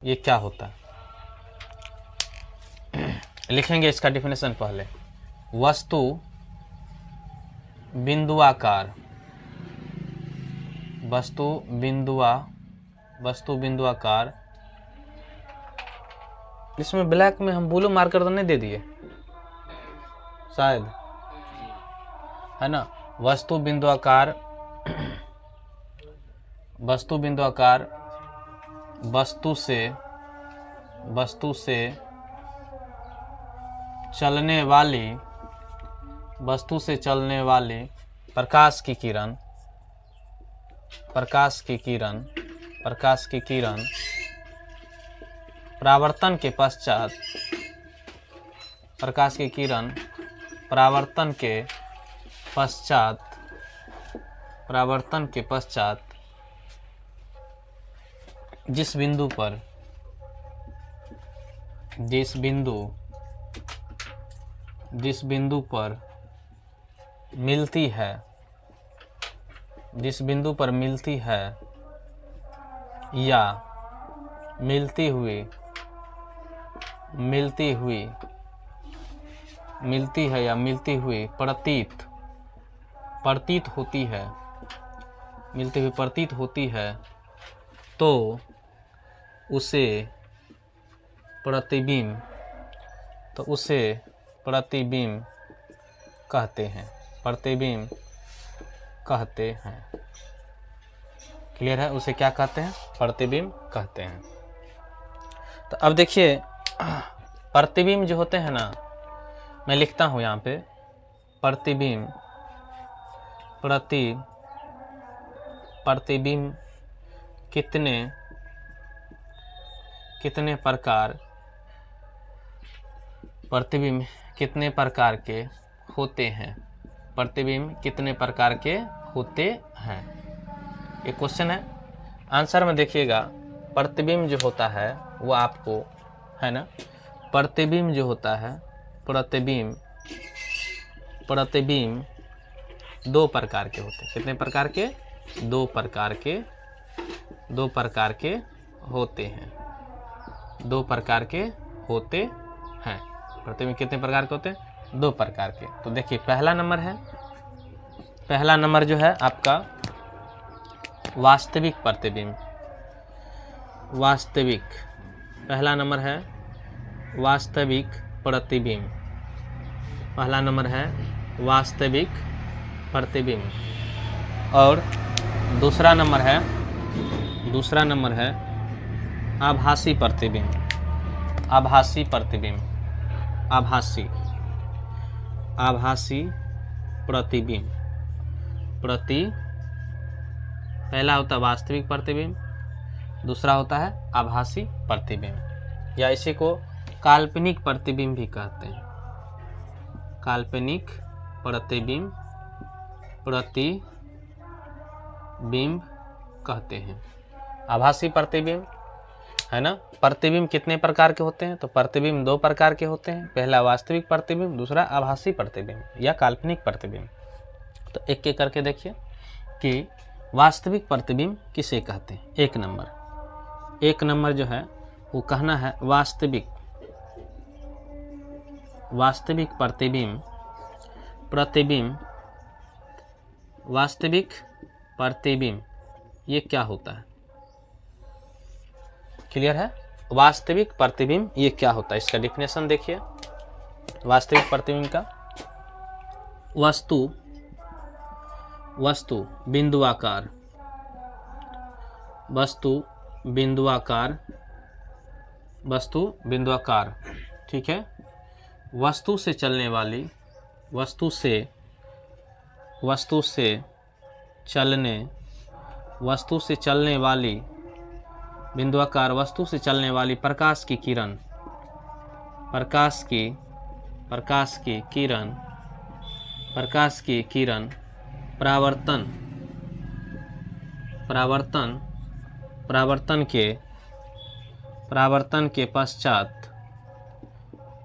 ये क्या होता है? लिखेंगे इसका डिफिनेशन पहले। वस्तु बिंदुआकार, वस्तु बिंदुआकार। इसमें ब्लैक में हम ब्लू मार्कर तो नहीं दे दिए शायद, है ना? वस्तु बिंदुआकार, वस्तु बिंदुआकार, वस्तु से चलने वाली, वस्तु से चलने वाली प्रकाश की किरण, प्रकाश की किरण परावर्तन के पश्चात, प्रकाश की किरण परावर्तन के पश्चात जिस बिंदु पर मिलती है या मिलती हुई प्रतीत होती है, तो उसे प्रतिबिंब कहते हैं। क्लियर है? उसे क्या कहते हैं? प्रतिबिंब कहते हैं। तो अब देखिए, प्रतिबिंब जो होते हैं ना, मैं लिखता हूं यहाँ पे, प्रतिबिंब कितने प्रकार के होते हैं? प्रतिबिंब कितने प्रकार के होते हैं? ये क्वेश्चन है। आंसर में देखिएगा, प्रतिबिंब जो होता है वो आपको, है ना, प्रतिबिंब जो होता है, प्रतिबिंब दो प्रकार के होते हैं। कितने प्रकार के? दो प्रकार के होते हैं। प्रतिबिंब कितने प्रकार के होते हैं? दो प्रकार के। तो देखिए, पहला नंबर जो है आपका वास्तविक प्रतिबिंब। पहला नंबर है वास्तविक प्रतिबिंब। और दूसरा नंबर है आभासी प्रतिबिंब। पहला होता है वास्तविक प्रतिबिंब, दूसरा होता है आभासी प्रतिबिंब, या इसी को काल्पनिक प्रतिबिंब भी कहते हैं। काल्पनिक प्रतिबिंब कहते हैं। आभासी प्रतिबिंब, है ना? प्रतिबिंब कितने प्रकार के होते हैं? तो प्रतिबिंब दो प्रकार के होते हैं। पहला वास्तविक प्रतिबिंब, दूसरा आभासी प्रतिबिंब या काल्पनिक प्रतिबिंब। तो एक एक करके देखिए कि वास्तविक प्रतिबिंब किसे कहते हैं। एक नंबर जो है वो कहना है वास्तविक प्रतिबिंब ये क्या होता है? क्लियर है? वास्तविक प्रतिबिंब ये क्या होता है? इसका डिफिनेशन देखिए। वास्तविक प्रतिबिंब का, वस्तु बिंदुआकार, ठीक है? वस्तु से चलने वाली बिंदुआकार वस्तु से चलने वाली प्रकाश की किरण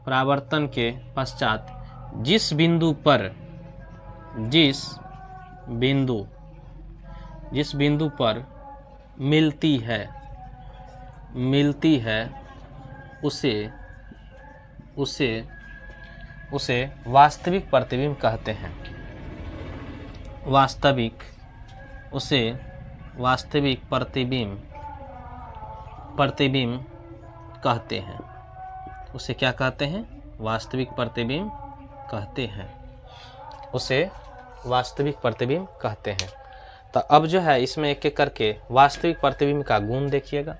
परावर्तन के पश्चात जिस बिंदु पर मिलती है मिलती है उसे वास्तविक प्रतिबिंब कहते हैं। उसे वास्तविक प्रतिबिंब कहते हैं। उसे क्या कहते हैं? वास्तविक प्रतिबिंब कहते हैं। उसे वास्तविक प्रतिबिंब कहते हैं। तो अब जो है इसमें एक एक करके वास्तविक प्रतिबिंब का गुण देखिएगा,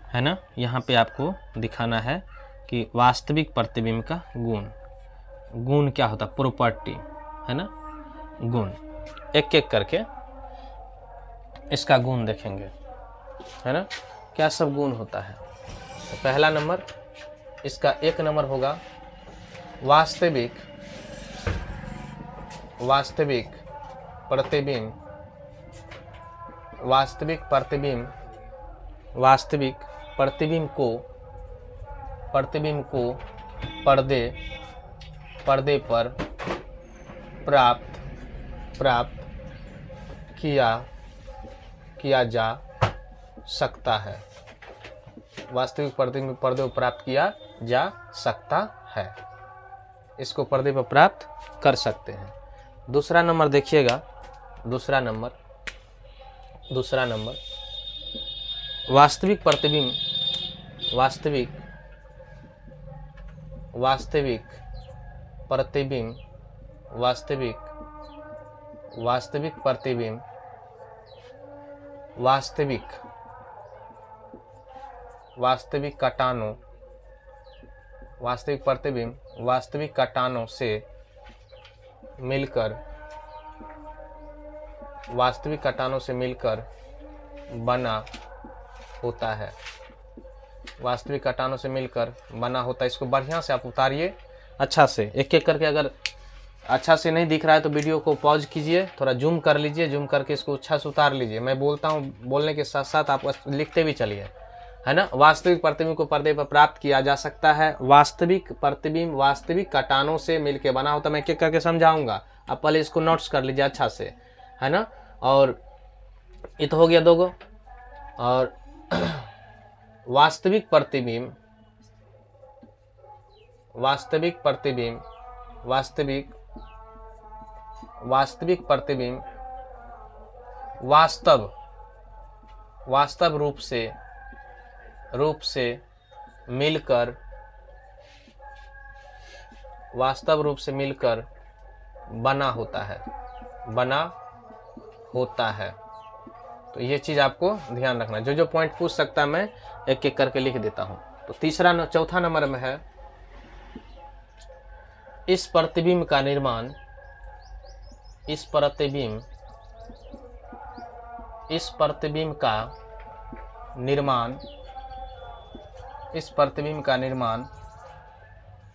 है ना। यहाँ पे आपको दिखाना है कि वास्तविक प्रतिबिंब का गुण क्या होता है, प्रॉपर्टी, है ना। गुण एक एक करके इसका गुण देखेंगे, है ना, क्या सब गुण होता है। तो पहला नंबर इसका 1 नंबर होगा वास्तविक प्रतिबिंब। वास्तविक प्रतिबिंब को पर्दे पर प्राप्त किया जा सकता है। वास्तविक प्रतिबिंब पर्दे पर प्राप्त किया जा सकता है, इसको पर्दे पर प्राप्त कर सकते हैं। दूसरा नंबर देखिएगा, दूसरा नंबर वास्तविक प्रतिबिंब वास्तविक कटानों से मिलकर बना होता है। वास्तविक कटानों से मिलकर बना होता है। इसको बढ़िया से आप उतारिए अच्छा से, एक एक करके। अगर अच्छा से नहीं दिख रहा है तो वीडियो को पॉज कीजिए, थोड़ा जूम कर लीजिए, जूम करके इसको अच्छा से उतार लीजिए। मैं बोलता हूँ, बोलने के साथ साथ आप लिखते भी चलिए, है ना। वास्तविक प्रतिबिंब को पर्दे पर प्राप्त किया जा सकता है। वास्तविक प्रतिबिंब वास्तविक कटानों से मिलकर बना होता है। मैं एक एक करके समझाऊंगा, आप पहले इसको नोट्स कर लीजिए अच्छा से, है ना। और ये तो हो गया 2 गो। और वास्तविक प्रतिबिंब वास्तव रूप से मिलकर बना होता है। तो ये चीज आपको ध्यान रखना। जो पॉइंट पूछ सकता है मैं एक एक करके लिख देता हूं। तो चौथा नंबर में है इस प्रतिबिंब का निर्माण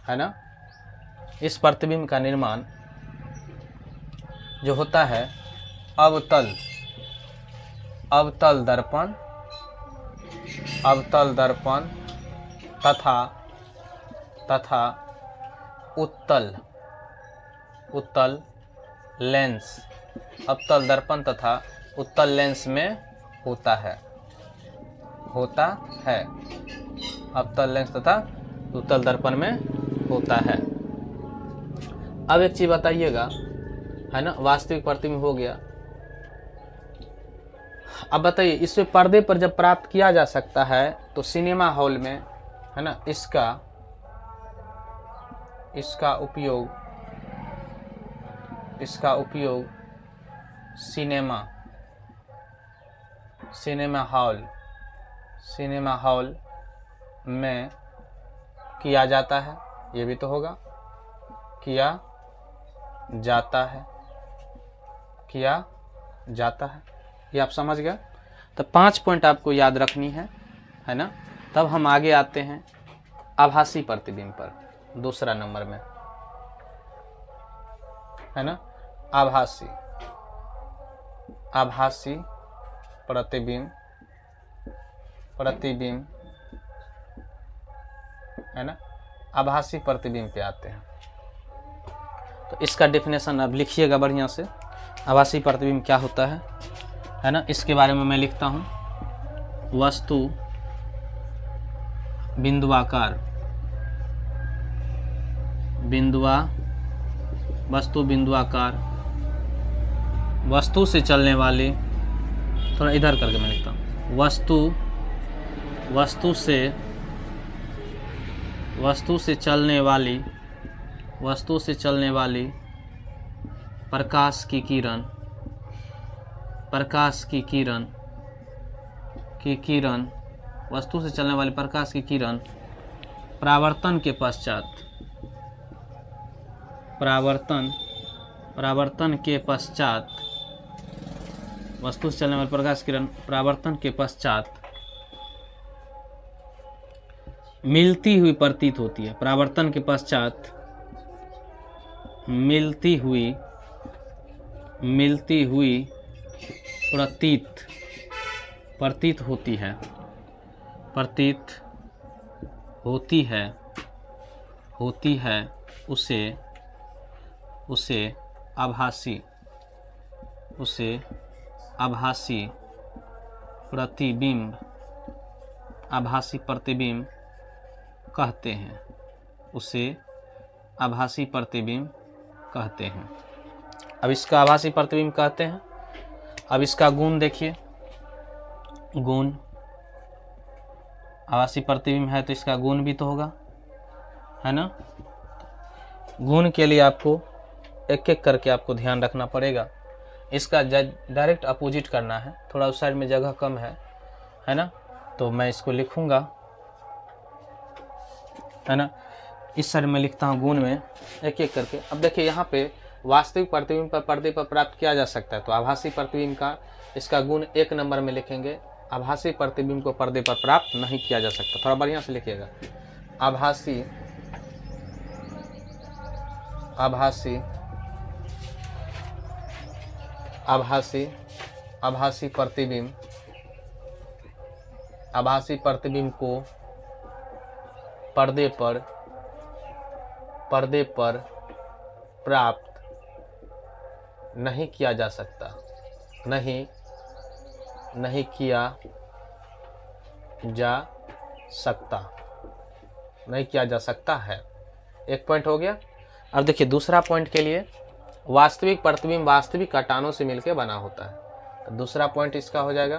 है ना। इस प्रतिबिंब का निर्माण जो होता है अवतल दर्पण तथा उत्तल लेंस। अवतल दर्पण तथा उत्तल लेंस में होता है। अवतल लेंस तथा उत्तल दर्पण में होता है। अब एक चीज बताइएगा, है ना। वास्तविक प्रतिबिंब हो गया। अब बताइए, इसे पर्दे पर जब प्राप्त किया जा सकता है तो सिनेमा हॉल में, है ना, इसका उपयोग सिनेमा हॉल में किया जाता है। ये भी तो होगा, किया जाता है। ये आप समझ गए। तो 5 पॉइंट आपको याद रखनी है ना। तब हम आगे आते हैं आभासी प्रतिबिंब पर, दूसरा नंबर में, है ना। आभासी प्रतिबिंब है ना। आभासी प्रतिबिंब पे आते हैं। तो इसका डेफिनेशन अब लिखिएगा बढ़िया से। आभासी प्रतिबिंब क्या होता है ना। इसके बारे में मैं लिखता हूँ। बिंदुआकार, वस्तु बिंदुआकार, वस्तु से चलने वाली, थोड़ा इधर करके मैं लिखता हूँ, वस्तु से चलने वाली प्रकाश की किरण, वस्तु से चलने वाली प्रकाश की किरण परावर्तन के पश्चात, वस्तु से चलने वाली प्रकाश किरण परावर्तन के पश्चात मिलती हुई प्रतीत होती है। परावर्तन के पश्चात मिलती हुई प्रतीत होती है, उसे आभासी प्रतिबिंब कहते हैं, उसे आभासी प्रतिबिंब कहते हैं। अब इसका आभासी प्रतिबिंब कहते हैं। अब इसका गुण देखिए, गुण, आभासी प्रतिबिंब है तो इसका गुण भी तो होगा, है ना। गुण के लिए आपको एक एक करके आपको ध्यान रखना पड़ेगा। इसका डायरेक्ट अपोजिट करना है, थोड़ा उस साइड में जगह कम है ना, तो मैं इसको लिखूंगा, है ना। इस साइड में लिखता हूँ गुण में एक एक करके। अब देखिए यहाँ पे वास्तविक प्रतिबिंब पर पर्दे पर प्राप्त किया जा सकता है, तो आभासी प्रतिबिंब का इसका गुण 1 नंबर में लिखेंगे। आभासी प्रतिबिंब को पर्दे पर प्राप्त नहीं किया जा सकता, थोड़ा बढ़िया से लिखिएगा। आभासी प्रतिबिंब को पर्दे पर प्राप्त नहीं किया जा सकता, नहीं किया जा सकता है। एक पॉइंट हो गया। अब देखिए दूसरा पॉइंट के लिए, वास्तविक प्रतिबिंब वास्तविक कटानों से मिलकर बना होता है। तो दूसरा पॉइंट इसका हो जाएगा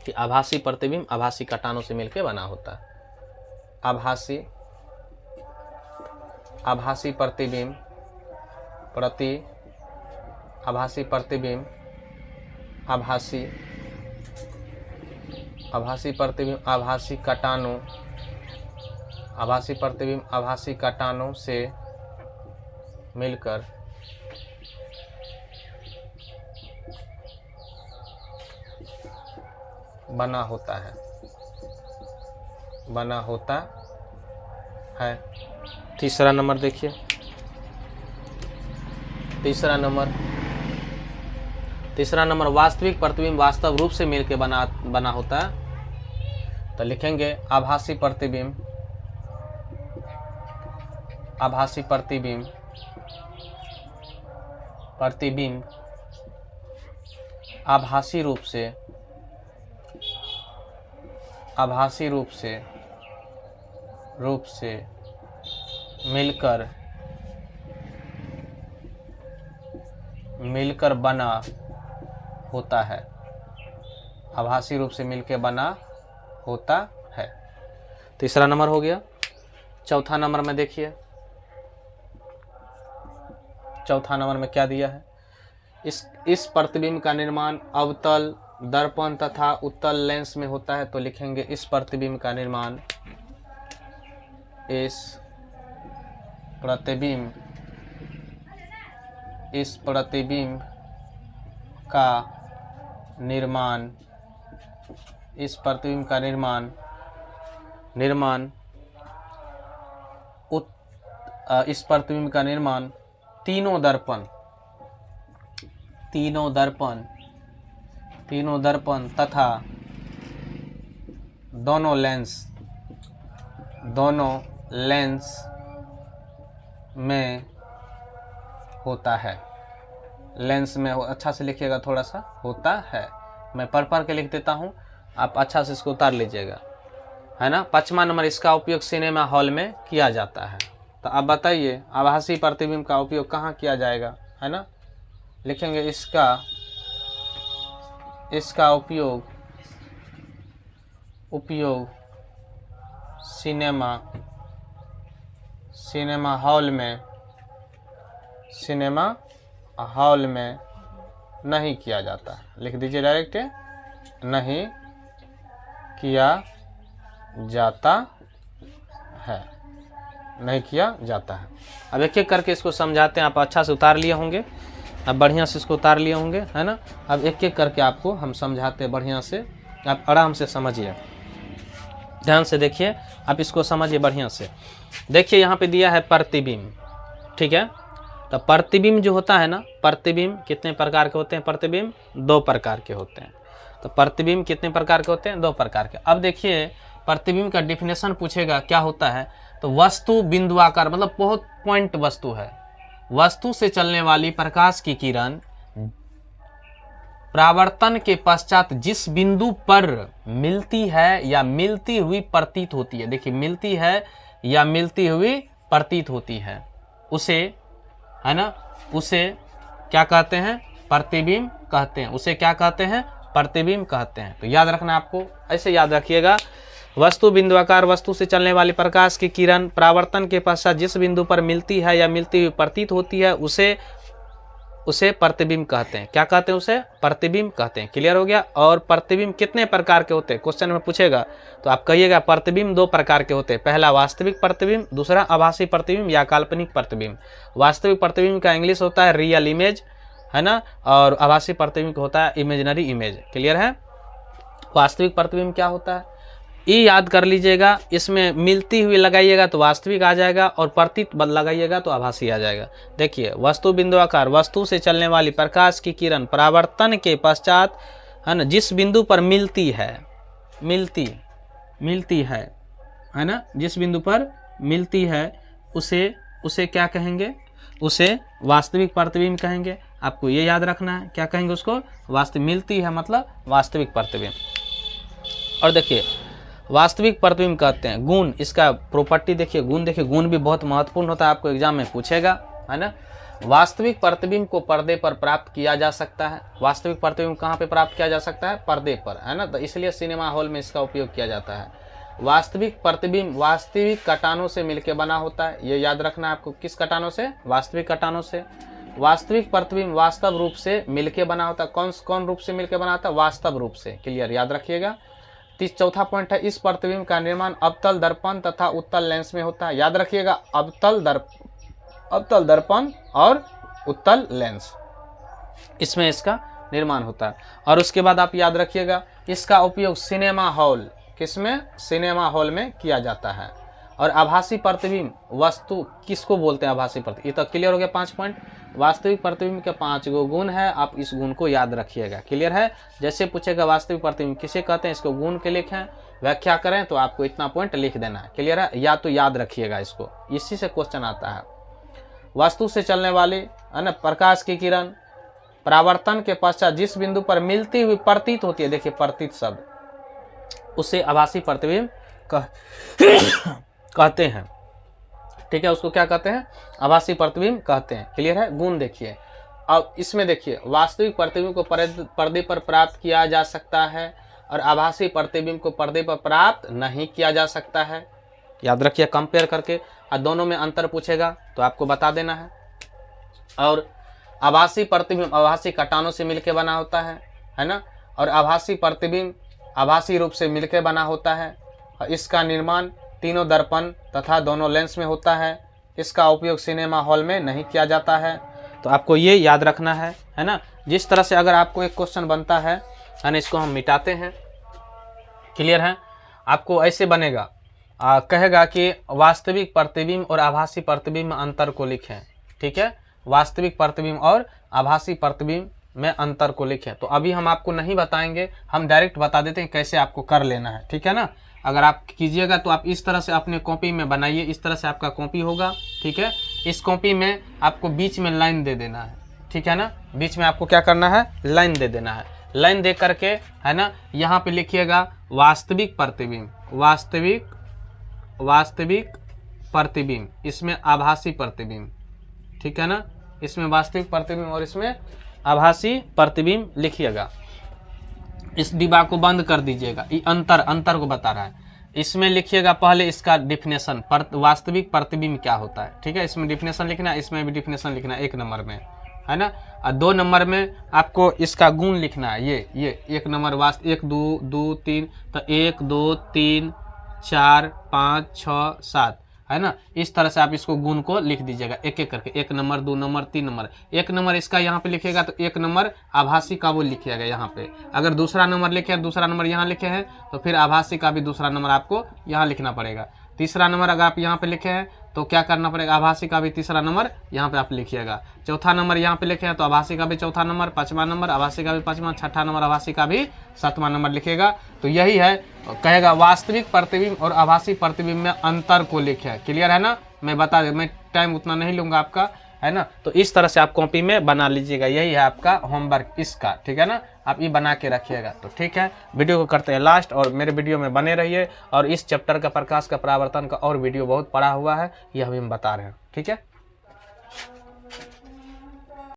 कि आभासी प्रतिबिंब आभासी कटानों से मिलकर बना होता है। आभासी प्रतिबिंब आभासी कटानों से मिलकर बना होता है। तीसरा नंबर देखिए, तीसरा नंबर वास्तविक प्रतिबिंब वास्तव रूप से मिलकर बना होता है। तो लिखेंगे आभासी प्रतिबिंब आभासी रूप से मिलकर बना होता है। आभासी रूप से मिलकर बना होता है। तीसरा नंबर हो गया। चौथा नंबर में देखिए, चौथा नंबर में क्या दिया है, इस प्रतिबिंब का निर्माण अवतल दर्पण तथा उत्तल लेंस में होता है। तो लिखेंगे इस प्रतिबिंब का निर्माण तीनों दर्पण तथा दोनों लेंस में होता है। लेंस में अच्छा से लिखिएगा, थोड़ा सा होता है। मैं पढ़ के लिख देता हूँ, आप अच्छा से इसको उतार लीजिएगा। है ना। 5वां नंबर, इसका उपयोग सिनेमा हॉल में किया जाता है। तो अब बताइए आभासी प्रतिबिंब का उपयोग कहाँ किया जाएगा, है ना। लिखेंगे इसका उपयोग सिनेमा हॉल में नहीं किया जाता है। लिख दीजिए डायरेक्ट, नहीं किया जाता है, नहीं किया जाता है। अब एक एक करके इसको समझाते हैं। आप अच्छा से उतार लिए होंगे, अब बढ़िया से इसको उतार लिए होंगे, है ना। अब एक एक करके आपको हम समझाते हैं बढ़िया से, आप आराम से समझिए, ध्यान से देखिए, आप इसको समझिए बढ़िया से। देखिए यहाँ पे दिया है प्रतिबिंब, ठीक है। तो प्रतिबिंब जो होता है ना, प्रतिबिंब कितने प्रकार के होते हैं? प्रतिबिंब 2 प्रकार के होते हैं। तो प्रतिबिंब कितने प्रकार के होते हैं? 2 प्रकार के। अब देखिए प्रतिबिंब का डिफिनेशन पूछेगा क्या होता है, तो वस्तु बिंदुआकार, मतलब बहुत पॉइंट वस्तु है। वस्तु से चलने वाली प्रकाश की किरण परावर्तन के पश्चात जिस बिंदु पर मिलती है या मिलती हुई प्रतीत होती है, देखिए मिलती है या मिलती हुई प्रतीत होती है, उसे, है ना, उसे क्या कहते हैं? प्रतिबिंब कहते हैं। उसे क्या कहते हैं? प्रतिबिंब कहते हैं। तो याद रखना, आपको ऐसे याद रखिएगा, वस्तु बिंदुआकार, वस्तु से चलने वाली प्रकाश की किरण परावर्तन के पश्चात जिस बिंदु पर मिलती है या मिलती हुई प्रतीत होती है, उसे प्रतिबिंब कहते हैं। क्या कहते हैं? उसे प्रतिबिंब कहते हैं। क्लियर हो गया। और प्रतिबिंब कितने प्रकार के होते हैं, क्वेश्चन में पूछेगा तो आप कहिएगा प्रतिबिंब 2 प्रकार के होते हैं। पहला वास्तविक प्रतिबिंब, दूसरा आभासी प्रतिबिंब या काल्पनिक प्रतिबिंब। वास्तविक प्रतिबिंब का इंग्लिश होता है रियल इमेज, है ना, और आभासी प्रतिबिंब होता है इमेजिनरी इमेज। क्लियर है। वास्तविक प्रतिबिंब क्या होता है, ये याद कर लीजिएगा। इसमें मिलती हुई लगाइएगा तो वास्तविक आ जाएगा, और प्रतीत लगाइएगा तो आभासी आ जाएगा। देखिए वस्तु बिंदुआकार, वस्तु से चलने वाली प्रकाश की किरण परावर्तन के पश्चात, है ना, जिस बिंदु पर मिलती है ना, जिस बिंदु पर मिलती है उसे क्या कहेंगे? उसे वास्तविक प्रतिबिंब कहेंगे। आपको ये याद रखना है, क्या कहेंगे उसको? वास्तविक। मिलती है मतलब वास्तविक प्रतिबिंब। और देखिए वास्तविक प्रतिबिंब कहते हैं गुण, इसका प्रॉपर्टी देखिए, गुण देखिए, गुण भी बहुत महत्वपूर्ण होता है, आपको एग्जाम में पूछेगा, है ना। वास्तविक प्रतिबिंब को पर्दे पर प्राप्त किया जा सकता है। वास्तविक प्रतिबिंब कहाँ पे प्राप्त किया जा सकता है? पर्दे पर, है ना। तो इसलिए सिनेमा हॉल में इसका उपयोग किया जाता है। वास्तविक प्रतिबिंब वास्तविक कटानों से मिलकर बना होता है, ये याद रखना है आपको। किस कटानों से? वास्तविक कटानों से। वास्तविक प्रतिबिंब वास्तव रूप से मिलकर बना होता है। कौन रूप से मिलकर बना होता है? वास्तव रूप से। क्लियर, याद रखिएगा। चौथा पॉइंट है, इस प्रतिबिंब का निर्माण अवतल दर्पण तथा उत्तल लेंस में होता है। याद रखिएगा, अवतल दर्पण और उत्तल लेंस, इसमें इसका निर्माण होता है। और उसके बाद आप याद रखिएगा, इसका उपयोग सिनेमा हॉल, किसमें? सिनेमा हॉल में किया जाता है। और आभासी प्रतिबिंब वस्तु किसको बोलते हैं? आभासी प्रतिबिंब। ये तो क्लियर हो गया 5 पॉइंट। वास्तविक प्रतिबिंब के 5 गुण है, आप इस गुण को याद रखिएगा। क्लियर है। जैसे पूछेगा वास्तविक प्रतिबिंब किसे कहते हैं, इसको गुण के लिखें, व्याख्या करें, तो आपको इतना पॉइंट लिख देना है। क्लियर है। या तो याद रखिएगा इसको, इसी से क्वेश्चन आता है। वस्तु से चलने वाली, है ना, प्रकाश की किरण परावर्तन के पश्चात जिस बिंदु पर मिलती हुई प्रतीत होती है, देखिए प्रतीत शब्द, उसे आभासी प्रतिबिंब कहते हैं। ठीक है, उसको क्या कहते हैं? आभासी प्रतिबिंब कहते हैं। क्लियर है। गुण देखिए, अब इसमें देखिए, वास्तविक प्रतिबिंब को पर्दे पर प्राप्त किया जा सकता है और आभासी प्रतिबिंब को पर्दे पर प्राप्त नहीं किया जा सकता है। याद रखिए, कंपेयर करके, और दोनों में अंतर पूछेगा तो आपको बता देना है। और आभासी प्रतिबिंब आभासी कटानों से मिलकर बना होता है ना। और आभासी प्रतिबिंब आभासी रूप से मिलकर बना होता है। और इसका निर्माण तीनों दर्पण तथा दोनों लेंस में होता है। इसका उपयोग सिनेमा हॉल में नहीं किया जाता है। तो आपको ये याद रखना है ना। जिस तरह से अगर आपको एक क्वेश्चन बनता है ना, इसको हम मिटाते हैं। क्लियर है। आपको ऐसे बनेगा, कहेगा कि वास्तविक प्रतिबिंब और आभासी प्रतिबिंब में अंतर को लिखें। ठीक है, वास्तविक प्रतिबिंब और आभासी प्रतिबिंब में अंतर को लिखें। तो अभी हम आपको नहीं बताएंगे, हम डायरेक्ट बता देते हैं कैसे आपको कर लेना है। ठीक है ना। अगर आप कीजिएगा तो आप इस तरह से अपने कॉपी में बनाइए। इस तरह से आपका कॉपी होगा। ठीक है, इस कॉपी में आपको बीच में लाइन दे देना है। ठीक है ना, बीच में आपको क्या करना है? लाइन दे देना है। लाइन दे करके, है ना, यहाँ पे लिखिएगा वास्तविक प्रतिबिंब, वास्तविक प्रतिबिंब, इसमें आभासी प्रतिबिंब, ठीक है ना, इसमें वास्तविक प्रतिबिंब और इसमें आभासी प्रतिबिंब लिखिएगा। इस डिब्बा को बंद कर दीजिएगा, ये अंतर को बता रहा है। इसमें लिखिएगा पहले इसका डिफिनेशन, वास्तविक प्रतिबिंब क्या होता है, ठीक है, इसमें डिफिनेशन लिखना है, इसमें भी डिफिनेशन लिखना है 1 नंबर में, है ना। और 2 नंबर में आपको इसका गुण लिखना है, ये 1 नंबर 1 2 2 3, तो 1 2 3 4 5 6 7, है ना। इस तरह से आप इसको गुण को लिख दीजिएगा एक एक करके, 1 नंबर 2 नंबर 3 नंबर। 1 नंबर इसका यहाँ पे लिखेगा तो 1 नंबर आभासी का वो लिखिएगा यहाँ पे। अगर दूसरा नंबर लिखे हैं, दूसरा नंबर यहाँ लिखे हैं, तो फिर आभासी का भी दूसरा नंबर आपको यहाँ लिखना पड़ेगा। तीसरा नंबर अगर आप यहाँ पे लिखे हैं तो क्या करना पड़ेगा, आभासी का भी तीसरा नंबर यहाँ पे आप लिखिएगा। चौथा नंबर यहाँ पे लिखे हैं तो आभासी का भी चौथा नंबर, 5वां नंबर आभासी का भी 5वां, 6ठा नंबर आभासी का भी 7वां नंबर लिखेगा। तो यही है, कहेगा वास्तविक प्रतिबिंब और आभासी प्रतिबिंब में अंतर को लिखे। क्लियर है ना, मैं बता दे, मैं टाइम उतना नहीं लूंगा आपका, है ना। तो इस तरह से आप कॉपी में बना लीजिएगा, यही है आपका होमवर्क इसका, ठीक है ना, आप ये बना के रखिएगा। तो ठीक है, वीडियो को करते हैं लास्ट, और मेरे वीडियो में बने रहिए। और इस चैप्टर का प्रकाश का परावर्तन का और वीडियो बहुत पड़ा हुआ है, ये अभी हम बता रहे हैं, ठीक है।